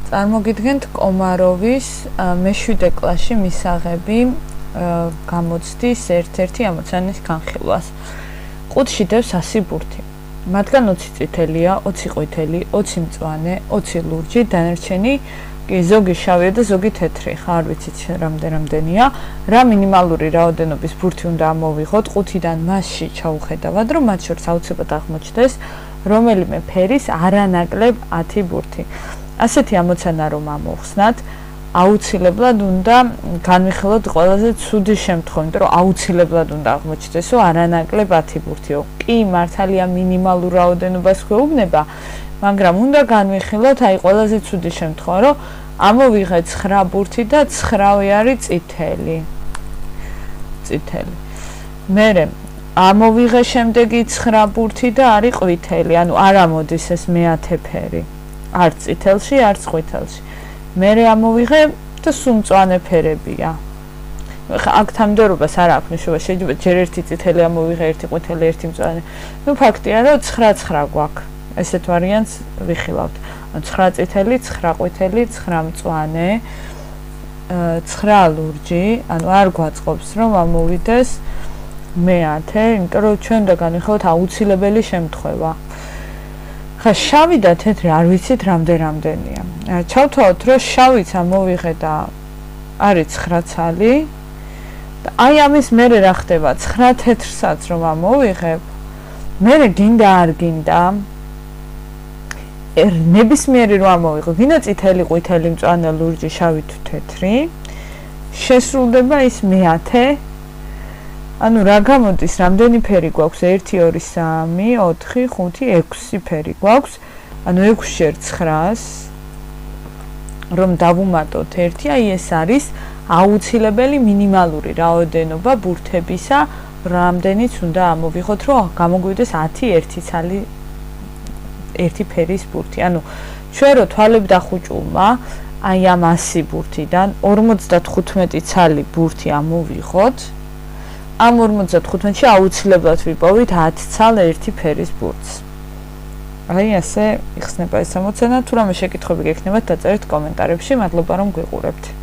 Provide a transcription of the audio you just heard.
წარმოგიდგენთ კომაროვის მე-7 კლასში მისაღები გამოცდის ერთ-ერთი ამოცანის განხილვას. ყუთში დევს 100 ბურთი. მათგან 20 წითელია, 20 ყვითელი, 20 მწვანე, 20 ლურჯი, დანარჩენი ზოგი შავია და ზოგი თეთრი. არ ვიცით რამდენია. რა მინიმალური რაოდენობის ბურთი უნდა ამოვიღოთ ყუთიდან მასში ჩაუხედავად, რომ მათ შორის აუცილებლად აღმოჩნდეს რომელიმე ფერის არანაკლებ 10 ბურთი. ასეთი ამოცანა რომ ამოვხსნათ, აუცილებლად უნდა განვიხილოთ ყველაზე ცუდი შემთხვევა, იმიტომ რომ აუცილებლად უნდა აღმოჩნდესო არანაკლებ 10 ბურთიო. კი, მართალია მინიმალურ რაოდენობას გვეუბნება, მაგრამ უნდა განვიხილოთ აი ყველაზე ცუდი შემთხვევა, რომ ამოვიღეთ 9 ბურთი და 9 არის წითელი. მერე ამოვიღე შემდეგი 9 ბურთი და არის ყვითელი, ანუ არ ამოდის ეს მე-10 ფერი. არც წითელში, არც ყვითელში. მერე ამოვიღე და სულ მწვანე ფერებია. აქ თანმიმდევრობას არ აქვს მნიშვნელობა, შეიძლება ჯერ ერთი წითელი ამოვიღე, ერთი ყვითელი, ერთი მწვანე. ფაქტია, რომ 9 გვაქვს. ესეთ ვარიანტს ვიხილავთ. 9 წითელი, 9 ყვითელი, 9 მწვანე, 9 ლურჯი, ანუ არ გვაწყობს რომ ამოვიდეს მე-10, იმიტომ რომ ჩვენ უნდა განვიხილოთ აუცილებელი შემთხვევა. ხა შავი და თეთრი არ ვიცით რამდენია. ჩავთვალოთ, რომ შავიც ამოვიღე და არის 9 ცალი. და აი ამის მერე რა ხდება? 9 თეთრსაც რომ ამოვიღებ, მერე გინდა არ გინდა ნებისმიერი რომ ამოვიღო, გინდა წითელი, ყვითელი, მწვანე, ლურჯი, შავი თუ თეთრი, შესრულდება ის მე-10. ანუ რა გამოდის, რამდენი ფერი გვაქვს? 1, 2, 3, 4, 5, 6 ფერი გვაქვს. ანუ 6-ჯერ 9-ს რომ დავუმატოთ 1, აი ეს არის აუცილებელი მინიმალური რაოდენობა ბურთებისა, რამდენიც უნდა ამოვიღოთ, რომ გამოგვიდეს 10 ერთი ცალი ერთი ფერის ბურთი. ანუ ჩვენ რო თვალებდა ხუჭულმა, აი ამ 100 ბურთიდან 55 ცალი ბურთი ამოვიღოთ. ამ 55-ში აუცილებლად ვიპოვით 10 ცალ ერთი ფერის ბურთს. აი ასე იხსნება ეს ამოცანა. თუ რამე შეკითხვები გექნებათ, დაწერეთ კომენტარებში. მადლობა რომ გვიყურებთ.